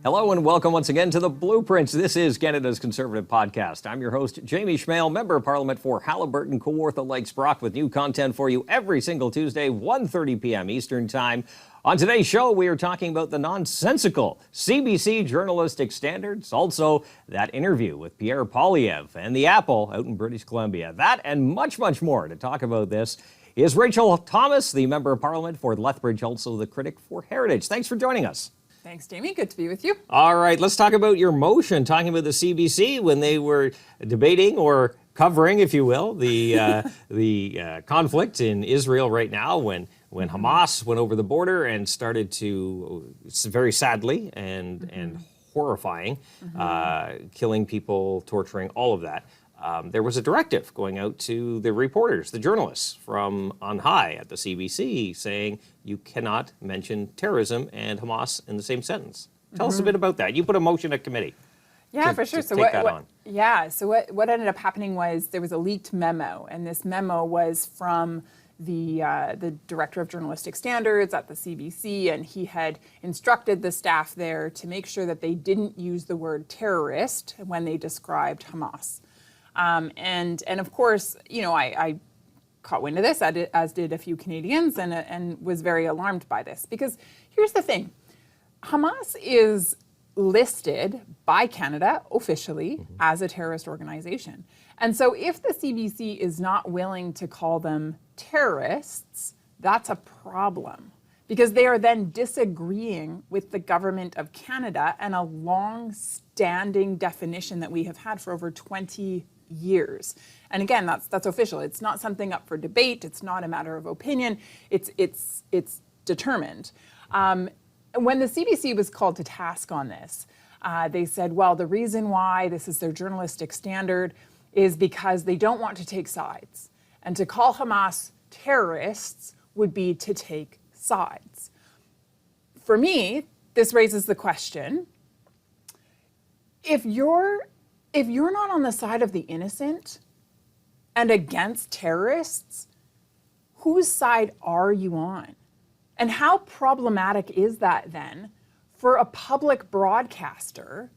Hello and welcome once again to The Blueprints. This is Canada's Conservative Podcast. I'm your host, Jamie Schmale, Member of Parliament for Haliburton, Kawartha Lakes, Brock, with new content for you every single Tuesday, 1:30 p.m. Eastern Time. On today's show, we are talking about the nonsensical CBC journalistic standards, also that interview with Pierre Poilievre and the Apple out in British Columbia. That and much, much more to talk about this is Rachel Thomas, the Member of Parliament for Lethbridge, also the critic for Heritage. Thanks for joining us. Thanks, Jamie. Good to be with you. All right, let's talk about your motion, talking about the CBC when they were debating or covering, if you will, the conflict in Israel right now when Hamas went over the border and started to, very sadly and horrifying, killing people, torturing, all of that. There was a directive going out to the reporters, the journalists from on high at the CBC saying you cannot mention terrorism and Hamas in the same sentence. Tell us a bit about that. You put a motion at committee. Yeah, for sure. So what ended up happening was there was a leaked memo, and this memo was from the director of journalistic standards at the CBC, and he had instructed the staff there to make sure that they didn't use the word terrorist when they described Hamas. And of course, you know, I caught wind of this, as did a few Canadians, and was very alarmed by this. Because here's the thing, Hamas is listed by Canada officially as a terrorist organization. And so if the CBC is not willing to call them terrorists, that's a problem. Because they are then disagreeing with the government of Canada and a long-standing definition that we have had for over 20 years. And again, that's official. It's not something up for debate. It's not a matter of opinion. It's determined. When the CBC was called to task on this, they said, well, the reason why this is their journalistic standard is because they don't want to take sides. And to call Hamas terrorists would be to take sides. For me, this raises the question, if you're not on the side of the innocent and against terrorists, whose side are you on? And how problematic is that then for a public broadcaster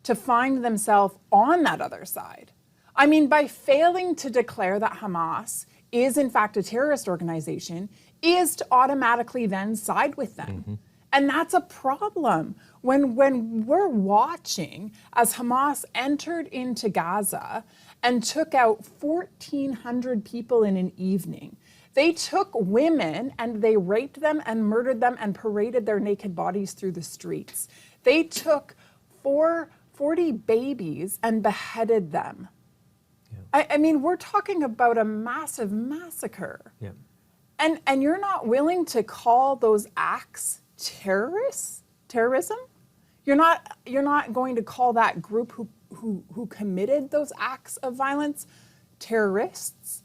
to find themselves on that other side? I mean, by failing to declare that Hamas is in fact a terrorist organization, is to automatically then side with them. And that's a problem. When we're watching as Hamas entered into Gaza and took out 1,400 people in an evening, they took women and they raped them and murdered them and paraded their naked bodies through the streets. They took 40 babies and beheaded them. Yeah. I mean, we're talking about a massive massacre. Yeah. And you're not willing to call those acts terrorism? You're not going to call that group who committed those acts of violence terrorists?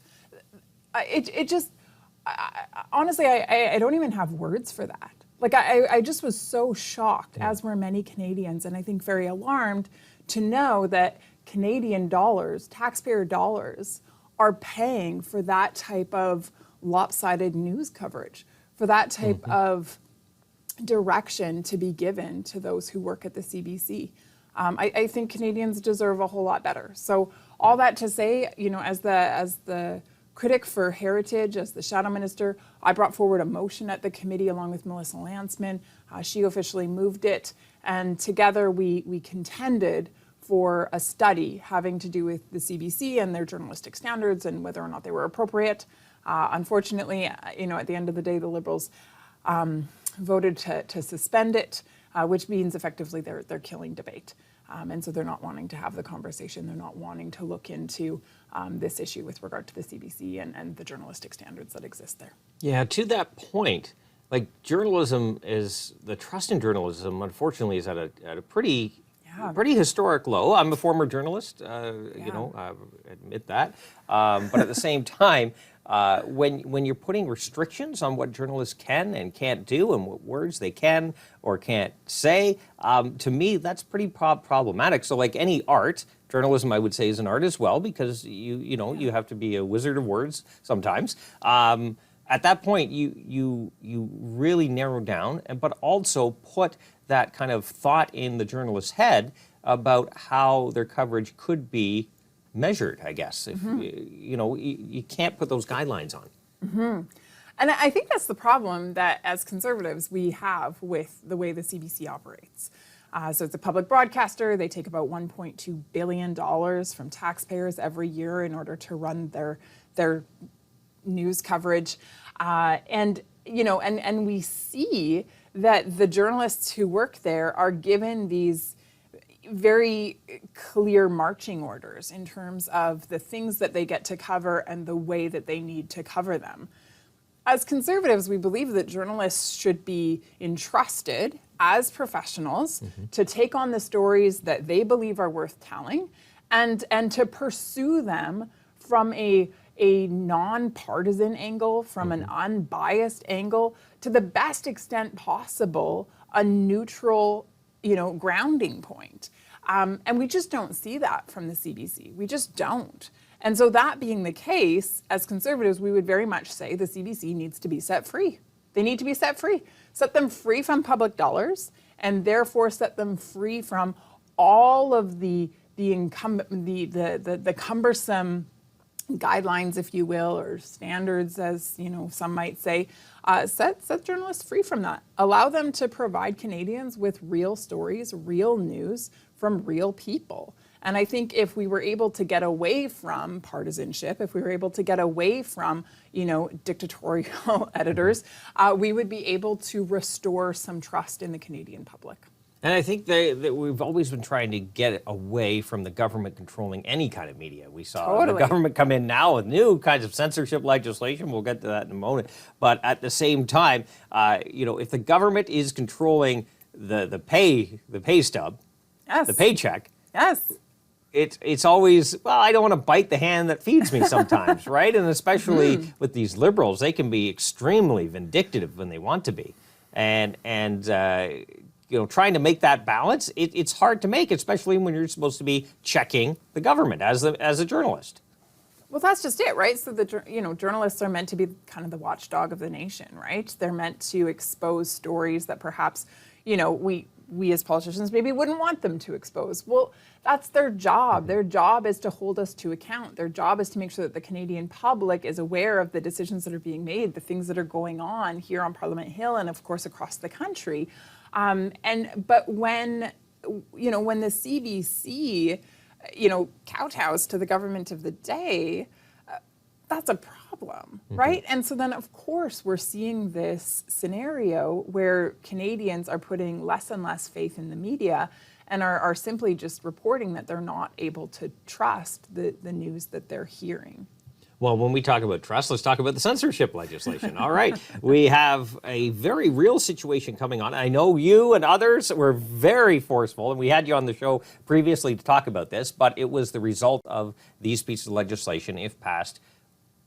Honestly, I don't even have words for that. Like, I just was so shocked, as were many Canadians, and I think very alarmed to know that Canadian dollars, taxpayer dollars, are paying for that type of lopsided news coverage, for that type of direction to be given to those who work at the CBC. I think Canadians deserve a whole lot better. So all that to say, you know, as the critic for Heritage, as the shadow minister, I brought forward a motion at the committee along with Melissa Landsman. She officially moved it, and together we contended for a study having to do with the CBC and their journalistic standards and whether or not they were appropriate. Unfortunately, you know, at the end of the day, the Liberals voted to suspend it, which means effectively they're killing debate. And so they're not wanting to have the conversation. They're not wanting to look into this issue with regard to the CBC and the journalistic standards that exist there. Yeah, to that point, like journalism is, the trust in journalism, unfortunately, is at a pretty historic low. I'm a former journalist, you know, I admit that. But at the same time, when you're putting restrictions on what journalists can and can't do and what words they can or can't say, to me, that's pretty problematic. So like any art, journalism, I would say, is an art as well, because you have to be a wizard of words sometimes. at that point, you really narrow down, but also put that kind of thought in the journalist's head about how their coverage could be measured, I guess. If, you can't put those guidelines on. And I think that's the problem that as conservatives we have with the way the CBC operates. So it's a public broadcaster. They take about $1.2 billion from taxpayers every year in order to run their news coverage. And we see that the journalists who work there are given these very clear marching orders in terms of the things that they get to cover and the way that they need to cover them. As conservatives, we believe that journalists should be entrusted as professionals to take on the stories that they believe are worth telling and to pursue them from a non-partisan angle, from an unbiased angle, to the best extent possible, a neutral, grounding point. And we just don't see that from the CBC. We just don't. And so that being the case, as conservatives, we would very much say the CBC needs to be set free. They need to be set free. Set them free from public dollars, and therefore set them free from all of the cumbersome guidelines, if you will, or standards, as some might say. Set journalists free from that. Allow them to provide Canadians with real stories, real news from real people. And I think if we were able to get away from partisanship, if we were able to get away from, dictatorial editors, we would be able to restore some trust in the Canadian public. And I think that we've always been trying to get away from the government controlling any kind of media. We saw the government come in now with new kinds of censorship legislation. We'll get to that in a moment. But at the same time, if the government is controlling the pay stub, yes, the paycheck, yes, it's always, well, I don't want to bite the hand that feeds me sometimes, right? And especially with these Liberals, they can be extremely vindictive when they want to be. And trying to make that balance, it's hard to make, especially when you're supposed to be checking the government as a journalist. Well, that's just it, right? So journalists are meant to be kind of the watchdog of the nation, right? They're meant to expose stories that perhaps, we as politicians maybe wouldn't want them to expose. Well, that's their job. Their job is to hold us to account. Their job is to make sure that the Canadian public is aware of the decisions that are being made, the things that are going on here on Parliament Hill and, of course, across the country. But when the CBC, kowtows to the government of the day, that's a problem, right? And so then, of course, we're seeing this scenario where Canadians are putting less and less faith in the media and are simply just reporting that they're not able to trust the news that they're hearing. Well, when we talk about trust, let's talk about the censorship legislation. All right. We have a very real situation coming on. I know you and others were very forceful, and we had you on the show previously to talk about this, but it was the result of these pieces of legislation, if passed,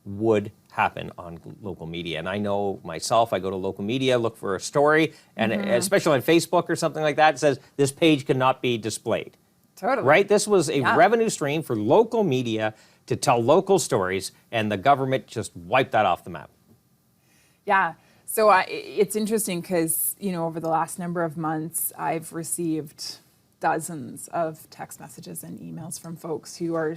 would happen on local media. And I know myself, I go to local media, look for a story, and especially on Facebook or something like that, it says this page cannot be displayed. Totally. Right? This was a revenue stream for local media to tell local stories, and the government just wiped that off the map. Yeah. So it's interesting because, over the last number of months, I've received dozens of text messages and emails from folks who are,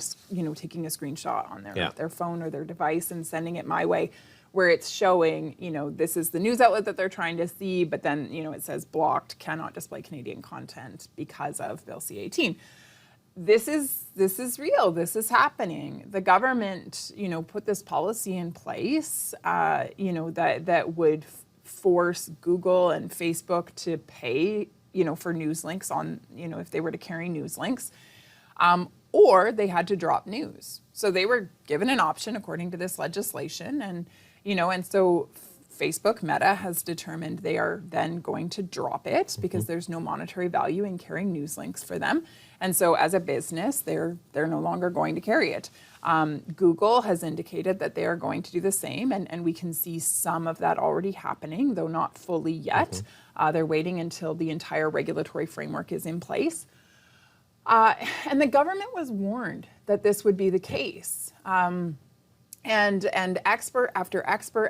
taking a screenshot on their phone or their device and sending it my way, where it's showing, this is the news outlet that they're trying to see, but then, it says blocked, cannot display Canadian content because of Bill C-18. This is real. This is happening. The government, put this policy in place, that would force Google and Facebook to pay, for news links on, if they were to carry news links, or they had to drop news. So they were given an option according to this legislation, and so Facebook, Meta, has determined they are then going to drop it because there's no monetary value in carrying news links for them. And so as a business, they're no longer going to carry it. Google has indicated that they are going to do the same, and we can see some of that already happening, though not fully yet. They're waiting until the entire regulatory framework is in place. And the government was warned that this would be the case. And And expert after expert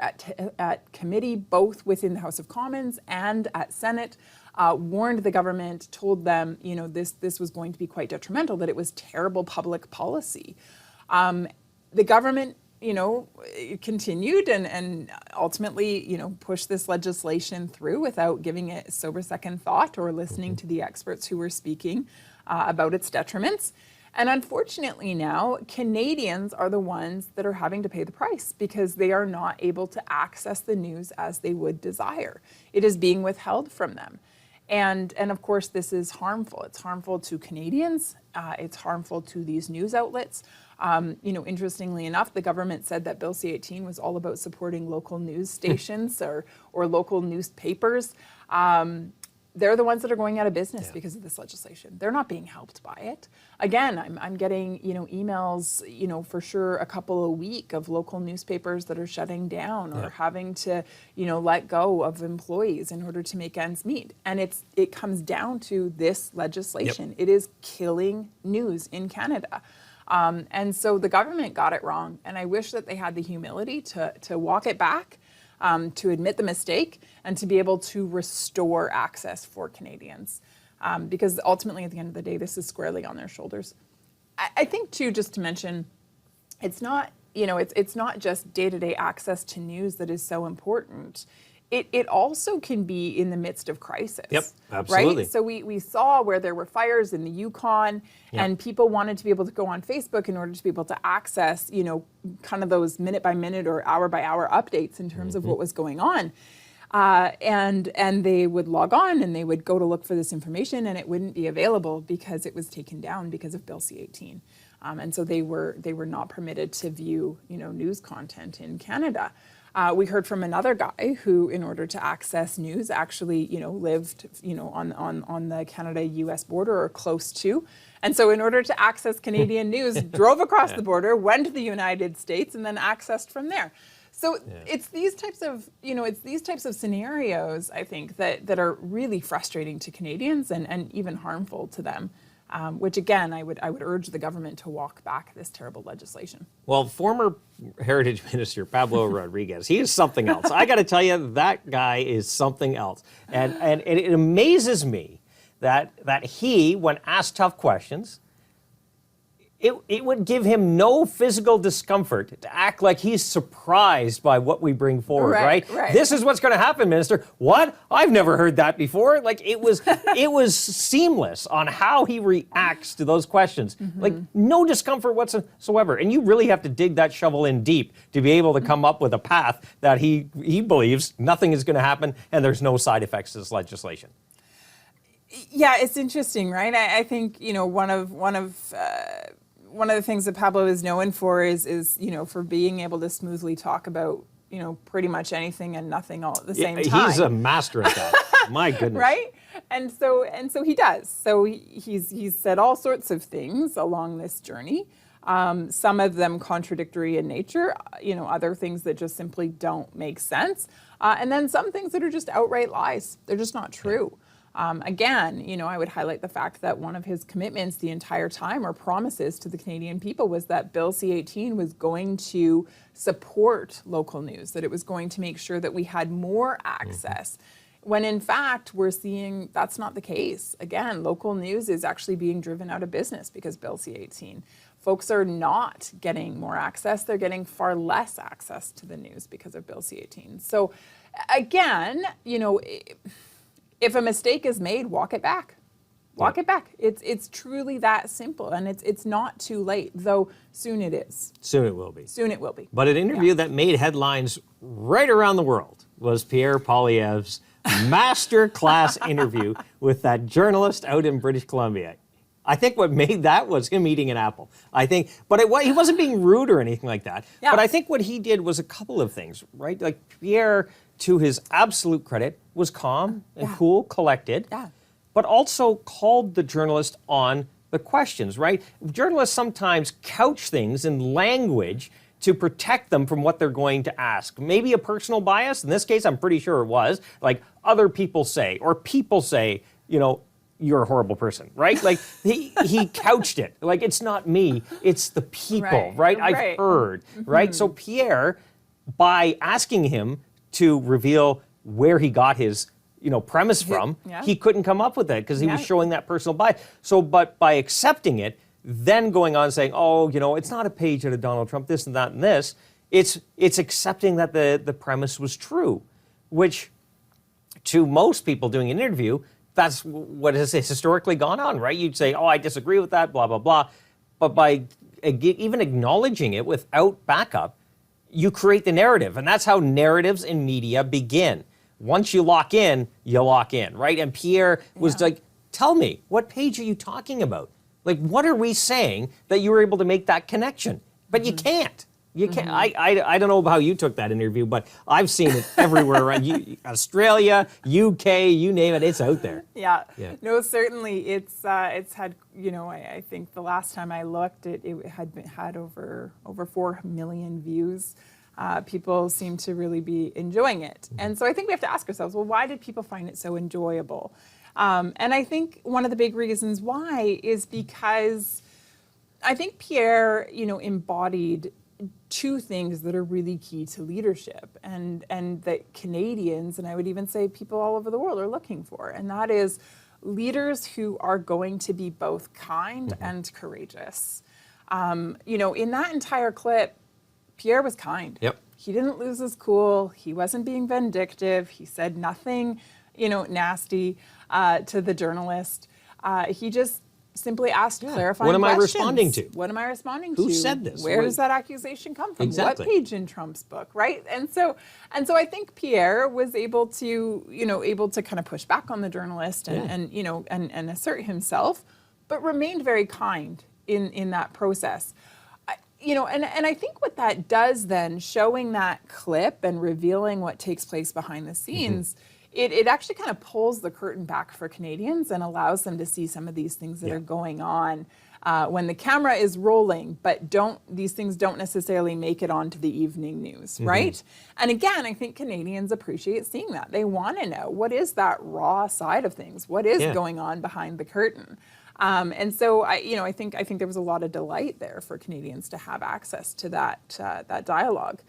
at committee, both within the House of Commons and at Senate, warned the government, told them, this was going to be quite detrimental, that it was terrible public policy. The government, continued and ultimately, pushed this legislation through without giving it a sober second thought or listening to the experts who were speaking about its detriments. And unfortunately now, Canadians are the ones that are having to pay the price because they are not able to access the news as they would desire. It is being withheld from them. And of course, this is harmful. It's harmful to Canadians. It's harmful to these news outlets. Interestingly enough, the government said that Bill C-18 was all about supporting local news stations or local newspapers. They're the ones that are going out of business because of this legislation. They're not being helped by it. Again, I'm getting, emails, for sure a couple a week of local newspapers that are shutting down or having to, let go of employees in order to make ends meet. And it comes down to this legislation. It is killing news in Canada. And so the government got it wrong. And I wish that they had the humility to walk it back, to admit the mistake, and to be able to restore access for Canadians. Because ultimately, at the end of the day, this is squarely on their shoulders. I think, too, just to mention, it's not, it's not just day-to-day access to news that is so important. It also can be in the midst of crisis. Yep, absolutely. Right? So we saw where there were fires in the Yukon, and people wanted to be able to go on Facebook in order to be able to access, kind of those minute by minute or hour by hour updates in terms of what was going on. And they would log on and they would go to look for this information, and it wouldn't be available because it was taken down because of Bill C-18. And so they were not permitted to view, news content in Canada. We heard from another guy who, in order to access news, actually, lived, on the Canada-U.S. border or close to. And so in order to access Canadian news, drove across the border, went to the United States, and then accessed from there. So it's these types of, scenarios, I think, that are really frustrating to Canadians and even harmful to them. Which again, I would urge the government to walk back this terrible legislation. Well, former Heritage Minister Pablo Rodriguez, he is something else. I got to tell you, that guy is something else, and it amazes me that he, when asked tough questions, it would give him no physical discomfort to act like he's surprised by what we bring forward, right? This is what's going to happen, Minister. What? I've never heard that before. Like, it was seamless on how he reacts to those questions. Like, no discomfort whatsoever. And you really have to dig that shovel in deep to be able to come up with a path that he believes nothing is going to happen and there's no side effects to this legislation. Yeah, it's interesting, right? I think, one of the things that Pablo is known for is for being able to smoothly talk about, pretty much anything and nothing all at the same time. He's a master at that. My goodness. Right? And so he does. So he's said all sorts of things along this journey. Some of them contradictory in nature, other things that just simply don't make sense. And then some things that are just outright lies. They're just not true. Again, I would highlight the fact that one of his commitments the entire time, or promises to the Canadian people, was that Bill C-18 was going to support local news, that it was going to make sure that we had more access. When in fact, we're seeing that's not the case. Again, local news is actually being driven out of business because Bill C-18. Folks are not getting more access. They're getting far less access to the news because of Bill C-18. So again, if a mistake is made, walk it back. Walk it back. It's truly that simple, and it's not too late, though soon it is. Soon it will be. Soon it will be. But an interview that made headlines right around the world was Pierre Poilievre's master class interview with that journalist out in British Columbia. I think what made that was him eating an apple. He wasn't being rude or anything like that. Yeah. But I think what he did was a couple of things, right? Like, Pierre, to his absolute credit, was calm and cool, collected, but also called the journalist on the questions, right? Journalists sometimes couch things in language to protect them from what they're going to ask. Maybe a personal bias. In this case, I'm pretty sure it was. Like, other people say, or people say, you're a horrible person, right? Like he couched it. Like, it's not me, it's the people, right? I've heard, right? So Pierre, by asking him to reveal where he got his premise from, he couldn't come up with that because he was showing that personal bias. So, but by accepting it, then going on saying, oh, it's not a page out of Donald Trump, this and that and this, it's accepting that the premise was true, which to most people doing an interview, that's what has historically gone on, right? You'd say, oh, I disagree with that, blah, blah, blah. But by even acknowledging it without backup, you create the narrative. And that's how narratives in media begin. Once you lock in, right? And Pierre was like, tell me, what page are you talking about? Like, what are we saying that you were able to make that connection? But you can't. You can't. I don't know how you took that interview, but I've seen it everywhere around. Australia, UK, you name it, it's out there. Yeah. No, certainly it's had, I think the last time I looked, it had over 4 million views. People seem to really be enjoying it. And so I think we have to ask ourselves, well, why did people find it so enjoyable? And I think one of the big reasons why is because I think Pierre, embodied two things that are really key to leadership and that Canadians, and I would even say people all over the world, are looking for. And that is leaders who are going to be both kind and courageous. In that entire clip, Pierre was kind. Yep. He didn't lose his cool. He wasn't being vindictive. He said nothing, nasty to the journalist. He just simply asked clarifying questions. What am I responding to? What am I responding to? Who said this? Where does that accusation come from? Exactly. What page in Trump's book, right? And so I think Pierre was able to kind of push back on the journalist and assert himself, but remained very kind in that process. And I think what that does then, showing that clip and revealing what takes place behind the scenes, it actually kind of pulls the curtain back for Canadians and allows them to see some of these things that are going on when the camera is rolling, but these things don't necessarily make it onto the evening news, right? And again, I think Canadians appreciate seeing that. They want to know, what is that raw side of things? What is going on behind the curtain? And so I think there was a lot of delight there for Canadians to have access to that dialogue.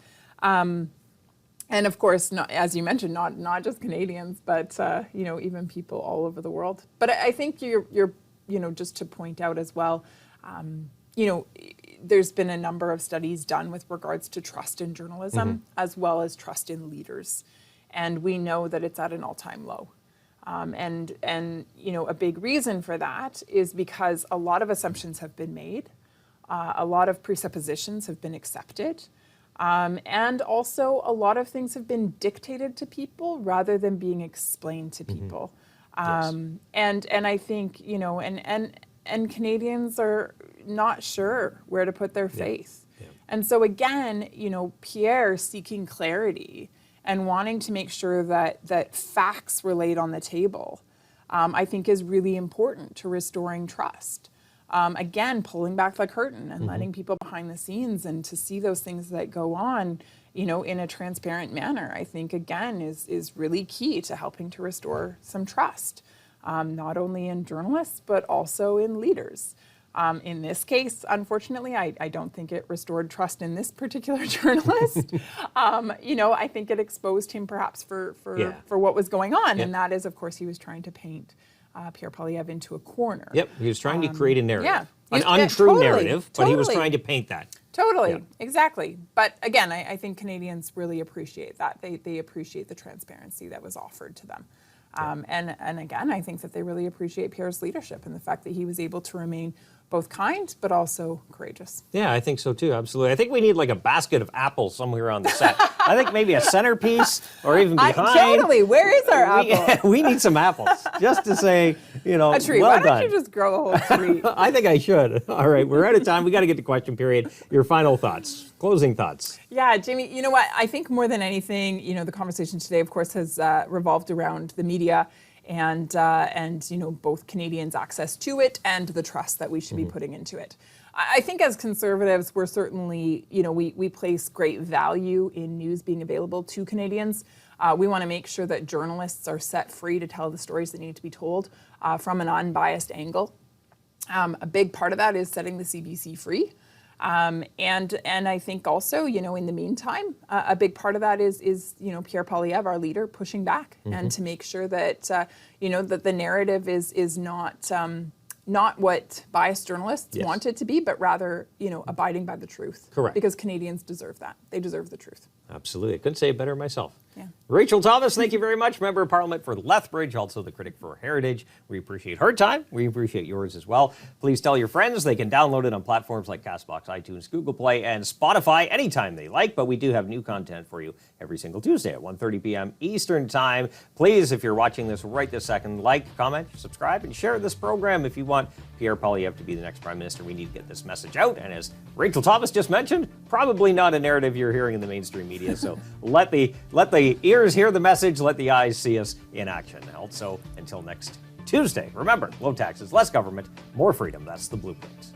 And of course, as you mentioned, not just Canadians, but even people all over the world. But I think you're just to point out as well, there's been a number of studies done with regards to trust in journalism as well as trust in leaders, and we know that it's at an all-time low. And a big reason for that is because a lot of assumptions have been made, a lot of presuppositions have been accepted. And also a lot of things have been dictated to people rather than being explained to people. And I think, and Canadians are not sure where to put their faith. And so again, Pierre seeking clarity and wanting to make sure that facts were laid on the table, I think is really important to restoring trust. Again, pulling back the curtain and letting people behind the scenes and to see those things that go on, in a transparent manner, I think, again, is really key to helping to restore some trust, not only in journalists, but also in leaders. In this case, unfortunately, I don't think it restored trust in this particular journalist. I think it exposed him perhaps for what was going on. And that is, of course, he was trying to paint Pierre Poilievre into a corner. Yep, he was trying to create a narrative. An untrue narrative, but he was trying to paint that. Totally, exactly. But again, I think Canadians really appreciate that. They appreciate the transparency that was offered to them. And again, I think that they really appreciate Pierre's leadership and the fact that he was able to remain both kind, but also courageous. Yeah, I think so too, absolutely. I think we need like a basket of apples somewhere on the set. I think maybe a centerpiece or even behind. Totally, where is our apple? We need some apples, just to say, a tree. Well Why done. don't you just grow a whole tree? I think I should. All right, we're out of time. We got to get to question period. Your final thoughts, closing thoughts. Yeah, Jamie, you know what? I think more than anything, the conversation today, of course, has revolved around the media and both Canadians' access to it and the trust that we should be putting into it. I think as Conservatives, we're certainly, we place great value in news being available to Canadians. We want to make sure that journalists are set free to tell the stories that need to be told from an unbiased angle. A big part of that is setting the CBC free. And I think also, in the meantime, a big part of that is Pierre Poilievre, our leader, pushing back and to make sure that, that the narrative is not what biased journalists want it to be, but rather, abiding by the truth. Correct. Because Canadians deserve that. They deserve the truth. Absolutely. I couldn't say it better myself. Yeah. Rachel Thomas, thank you very much. Member of Parliament for Lethbridge, also the critic for Heritage. We appreciate her time. We appreciate yours as well. Please tell your friends. They can download it on platforms like CastBox, iTunes, Google Play, and Spotify anytime they like. But we do have new content for you every single Tuesday at 1:30 p.m. Eastern Time. Please, if you're watching this right this second, like, comment, subscribe, and share this program. If you want Pierre Poilievre to be the next Prime Minister, we need to get this message out. And as Rachel Thomas just mentioned, probably not a narrative you're hearing in the mainstream media. So let the ears hear the message, let the eyes see us in action. Also, until next Tuesday, remember, low taxes, less government, more freedom. That's the blueprint.